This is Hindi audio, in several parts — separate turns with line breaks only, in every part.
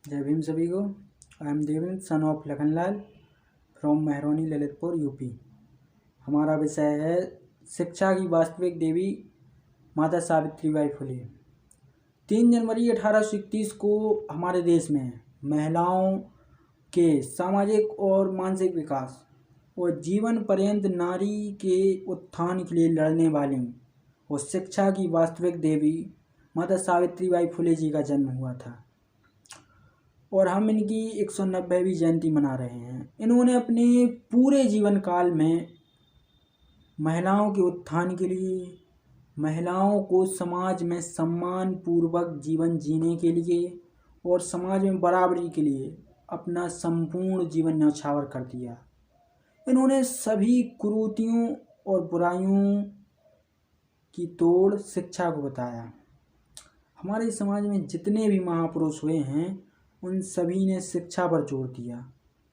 जय भीम सभी को। I am Devendra son of Lakhanlal from Mehrauni Lalitpur UP. हमारा विषय है शिक्षा की वास्तविक देवी माता सावित्रीबाई फुले। 3 जनवरी 1831 को हमारे देश में महिलाओं के सामाजिक और मानसिक विकास और जीवन पर्यंत नारी के उत्थान के लिए लड़ने वाली और शिक्षा की वास्तविक देवी माता सावित्रीबाई फुले जी का जन्म हुआ था और हम इनकी 190वीं जयंती मना रहे हैं। इन्होंने अपने पूरे जीवन काल में महिलाओं के उत्थान के लिए, महिलाओं को समाज में सम्मान पूर्वक जीवन जीने के लिए और समाज में बराबरी के लिए अपना संपूर्ण जीवन न्यौछावर कर दिया। इन्होंने सभी कुरीतियों और बुराइयों की तोड़ शिक्षा को बताया। हमारे समाज में जितने भी महापुरुष हुए हैं उन सभी ने शिक्षा पर जोर दिया,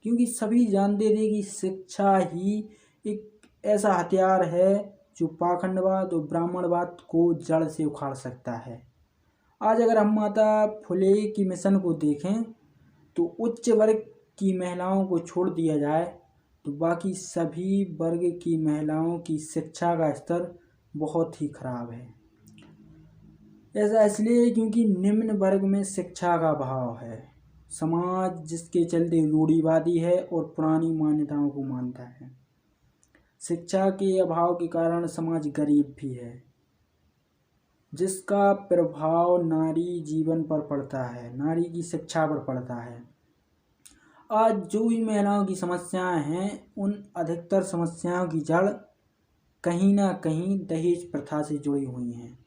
क्योंकि सभी जानते थे कि शिक्षा ही एक ऐसा हथियार है जो पाखंडवाद और ब्राह्मणवाद को जड़ से उखाड़ सकता है। आज अगर हम माता फुले की मिशन को देखें तो उच्च वर्ग की महिलाओं को छोड़ दिया जाए तो बाकी सभी वर्ग की महिलाओं की शिक्षा का स्तर बहुत ही खराब है। ऐसा इसलिए क्योंकि निम्न वर्ग में शिक्षा का अभाव है। समाज जिसके चलते रूढ़िवादी है और पुरानी मान्यताओं को मानता है। शिक्षा के अभाव के कारण समाज गरीब भी है, जिसका प्रभाव नारी जीवन पर पड़ता है, नारी की शिक्षा पर पड़ता है। आज जो भी महिलाओं की समस्याएं हैं उन अधिकतर समस्याओं की जड़ कहीं ना कहीं दहेज प्रथा से जुड़ी हुई हैं।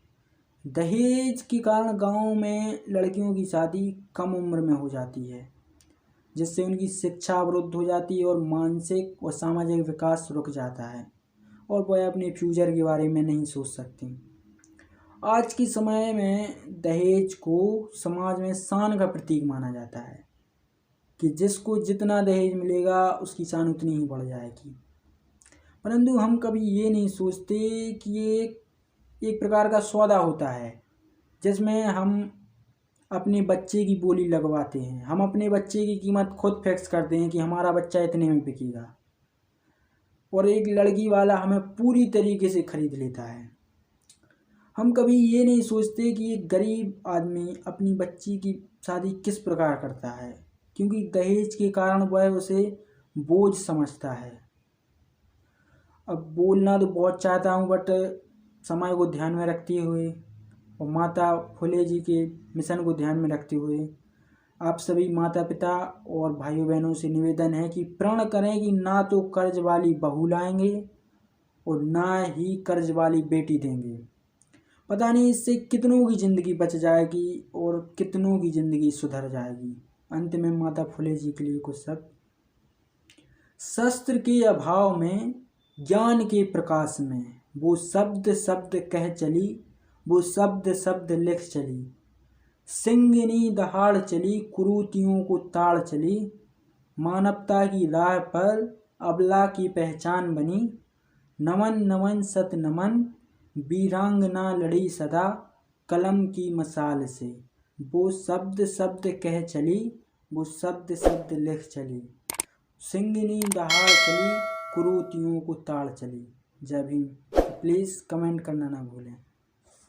दहेज के कारण गांव में लड़कियों की शादी कम उम्र में हो जाती है, जिससे उनकी शिक्षा अवरुद्ध हो जाती है और मानसिक और सामाजिक विकास रुक जाता है और वह अपने फ्यूचर के बारे में नहीं सोच सकती। आज के समय में दहेज को समाज में शान का प्रतीक माना जाता है कि जिसको जितना दहेज मिलेगा उसकी शान उतनी ही बढ़ जाएगी। परंतु हम कभी ये नहीं सोचते कि ये एक प्रकार का सौदा होता है जिसमें हम अपने बच्चे की बोली लगवाते हैं। हम अपने बच्चे की कीमत खुद फिक्स करते हैं कि हमारा बच्चा इतने में बिकेगा और एक लड़की वाला हमें पूरी तरीके से खरीद लेता है। हम कभी ये नहीं सोचते कि एक गरीब आदमी अपनी बच्ची की शादी किस प्रकार करता है, क्योंकि दहेज के कारण वह उसे बोझ समझता है। अब बोलना तो बहुत चाहता हूँ बट समय को ध्यान में रखते हुए और माता फुले जी के मिशन को ध्यान में रखते हुए आप सभी माता पिता और भाइयों बहनों से निवेदन है कि प्रण करें कि ना तो कर्ज वाली बहू लाएंगे और ना ही कर्ज वाली बेटी देंगे। पता नहीं इससे कितनों की ज़िंदगी बच जाएगी और कितनों की ज़िंदगी सुधर जाएगी। अंत में माता फुले जी के लिए कुछ शब्द। शस्त्र के अभाव में ज्ञान के प्रकाश में वो शब्द शब्द कह चली, वो शब्द शब्द लिख चली। सिंगिनी दहाड़ चली, कुरीतियों को ताड़ चली। मानवता की राह पर अबला की पहचान बनी। नमन नमन सत नमन, वीरांगना लड़ी सदा कलम की मसाल से। वो शब्द शब्द कह चली, वो शब्द शब्द लिख चली। सिंगिनी दहाड़ चली, कुरीतियों को ताड़ चली। जय भीम। प्लीज़ कमेंट करना ना भूलें।